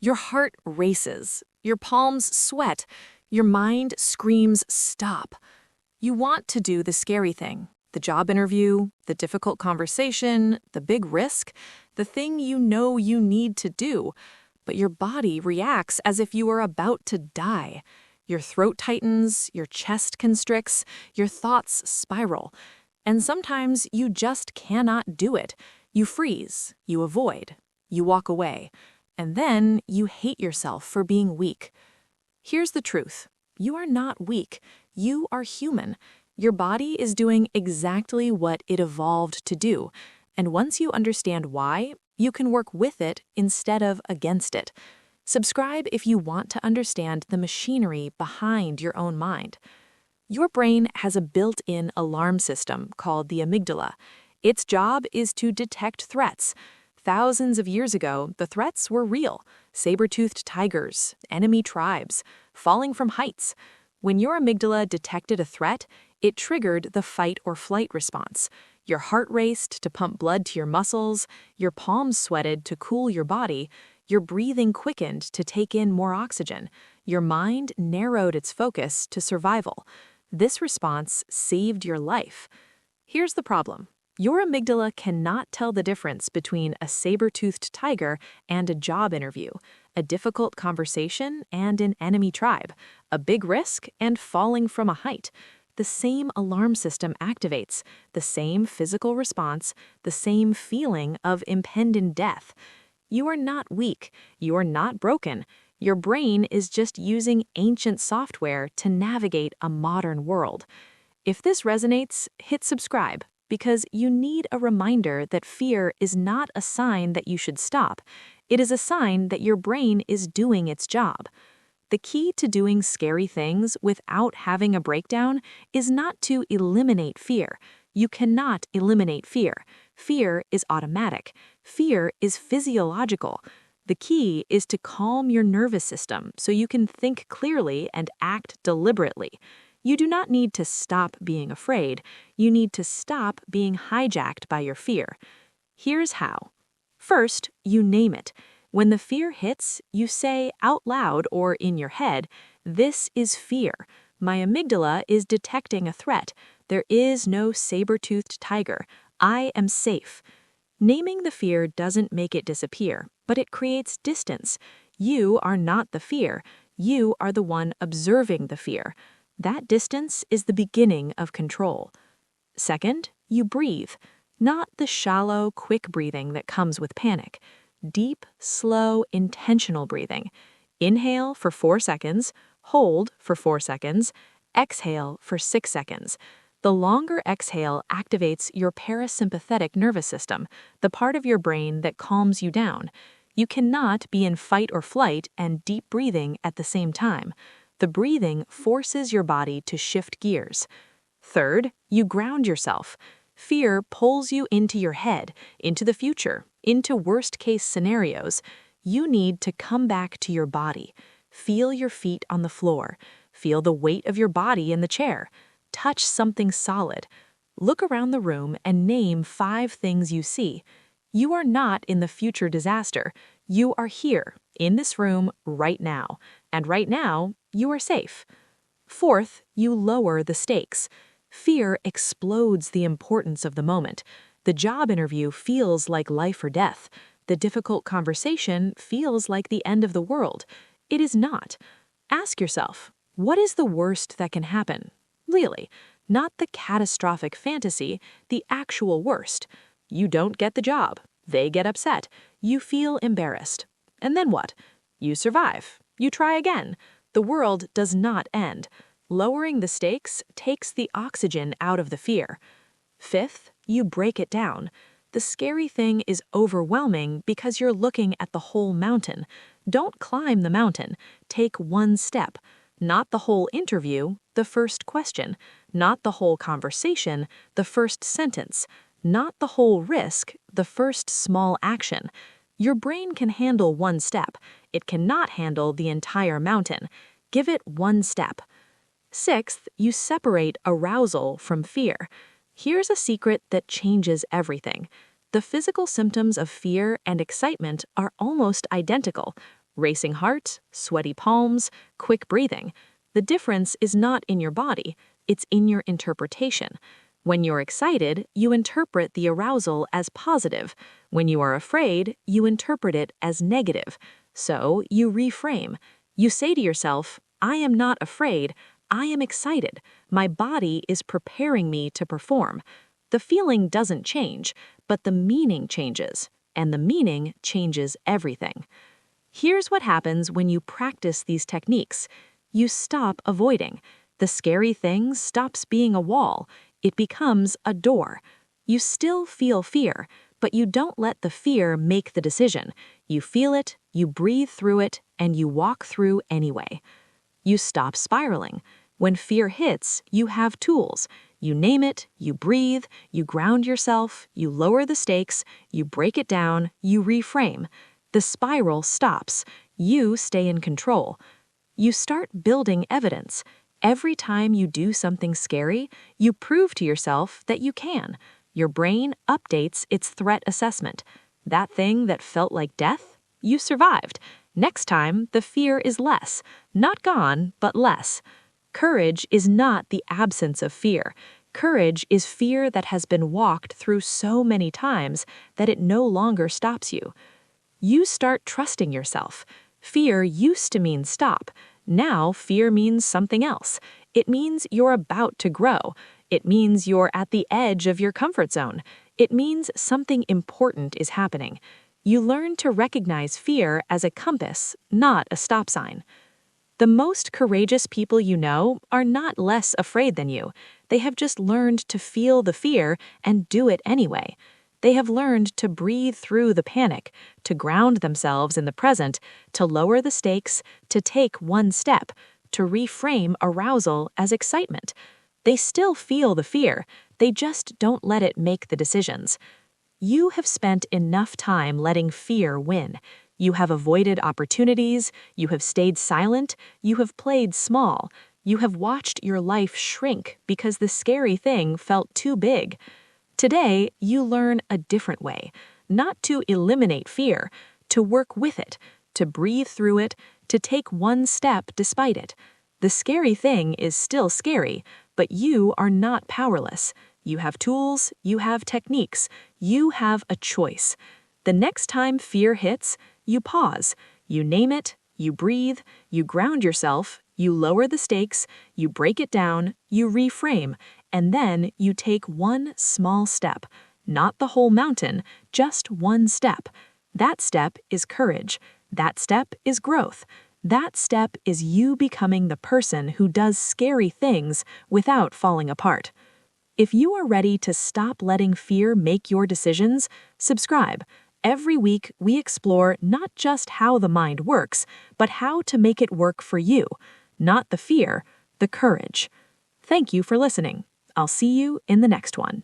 Your heart races, your palms sweat, your mind screams stop. You want to do the scary thing, the job interview, the difficult conversation, the big risk, the thing you know you need to do, but your body reacts as if you are about to die. Your throat tightens, your chest constricts, your thoughts spiral, and sometimes you just cannot do it. You freeze, you avoid, you walk away, and then you hate yourself for being weak. Here's the truth. You are not weak. You are human. Your body is doing exactly what it evolved to do, and once you understand why, you can work with it instead of against it. Subscribe if you want to understand the machinery behind your own mind. Your brain has a built-in alarm system called the amygdala. Its job is to detect threats. Thousands of years ago, the threats were real: saber-toothed tigers, enemy tribes, falling from heights. When your amygdala detected a threat, it triggered the fight or flight response. Your heart raced to pump blood to your muscles, your palms sweated to cool your body, your breathing quickened to take in more oxygen. Your mind narrowed its focus to survival. This response saved your life. Here's the problem. Your amygdala cannot tell the difference between a saber-toothed tiger and a job interview, a difficult conversation and an enemy tribe, a big risk and falling from a height. The same alarm system activates, the same physical response, the same feeling of impending death. You are not weak. You are not broken. Your brain is just using ancient software to navigate a modern world. If this resonates, hit subscribe, because you need a reminder that fear is not a sign that you should stop. It is a sign that your brain is doing its job. The key to doing scary things without having a breakdown is not to eliminate fear. You cannot eliminate fear. Fear is automatic. Fear is physiological. The key is to calm your nervous system so you can think clearly and act deliberately. You do not need to stop being afraid. You need to stop being hijacked by your fear. Here's how. First, you name it. When the fear hits, you say out loud or in your head, "This is fear. My amygdala is detecting a threat. There is no saber-toothed tiger. I am safe." Naming the fear doesn't make it disappear, but it creates distance. You are not the fear. You are the one observing the fear. That distance is the beginning of control. Second, you breathe. Not the shallow, quick breathing that comes with panic. Deep, slow, intentional breathing. Inhale for 4 seconds, hold for 4 seconds, exhale for 6 seconds. The longer exhale activates your parasympathetic nervous system, the part of your brain that calms you down. You cannot be in fight or flight and deep breathing at the same time. The breathing forces your body to shift gears. Third, you ground yourself. Fear pulls you into your head, into the future, into worst-case scenarios. You need to come back to your body. Feel your feet on the floor. Feel the weight of your body in the chair. Touch something solid. Look around the room and name 5 things you see. You are not in the future disaster. You are here, in this room, right now. And right now, you are safe. Fourth, you lower the stakes. Fear explodes the importance of the moment. The job interview feels like life or death. The difficult conversation feels like the end of the world. It is not. Ask yourself, what is the worst that can happen? Really, not the catastrophic fantasy, the actual worst. You don't get the job. They get upset. You feel embarrassed. And then what? You survive. You try again. The world does not end. Lowering the stakes takes the oxygen out of the fear. Fifth, you break it down. The scary thing is overwhelming because you're looking at the whole mountain. Don't climb the mountain. Take one step. Not the whole interview, the first question. Not the whole conversation, the first sentence. Not the whole risk, the first small action. Your brain can handle one step. It cannot handle the entire mountain. Give it one step. Sixth, you separate arousal from fear. Here's a secret that changes everything. The physical symptoms of fear and excitement are almost identical. Racing heart, sweaty palms, quick breathing. The difference is not in your body, it's in your interpretation. When you're excited, you interpret the arousal as positive. When you are afraid, you interpret it as negative. So you reframe. You say to yourself, I am not afraid, I am excited. My body is preparing me to perform. The feeling doesn't change, but the meaning changes, and the meaning changes everything. Here's what happens when you practice these techniques. You stop avoiding. The scary thing stops being a wall. It becomes a door. You still feel fear, but you don't let the fear make the decision. You feel it, you breathe through it, and you walk through anyway. You stop spiraling. When fear hits, you have tools. You name it, you breathe, you ground yourself, you lower the stakes, you break it down, you reframe. The spiral stops. You stay in control. You start building evidence. Every time you do something scary, you prove to yourself that you can. Your brain updates its threat assessment. That thing that felt like death? You survived. Next time, the fear is less. Not gone, but less. Courage is not the absence of fear. Courage is fear that has been walked through so many times that it no longer stops you. You start trusting yourself. Fear used to mean stop. Now fear means something else. It means you're about to grow. It means you're at the edge of your comfort zone. It means something important is happening. You learn to recognize fear as a compass, not a stop sign. The most courageous people you know are not less afraid than you. They have just learned to feel the fear and do it anyway. They have learned to breathe through the panic, to ground themselves in the present, to lower the stakes, to take one step, to reframe arousal as excitement. They still feel the fear, they just don't let it make the decisions. You have spent enough time letting fear win. You have avoided opportunities, you have stayed silent, you have played small. You have watched your life shrink because the scary thing felt too big. Today, you learn a different way, not to eliminate fear, to work with it, to breathe through it, to take one step despite it. The scary thing is still scary, but you are not powerless. You have tools, you have techniques, you have a choice. The next time fear hits, you pause, you name it, you breathe, you ground yourself, you lower the stakes, you break it down, you reframe, and then you take one small step. Not the whole mountain, just one step. That step is courage. That step is growth. That step is you becoming the person who does scary things without falling apart. If you are ready to stop letting fear make your decisions, subscribe. Every week, we explore not just how the mind works, but how to make it work for you. Not the fear, the courage. Thank you for listening. I'll see you in the next one.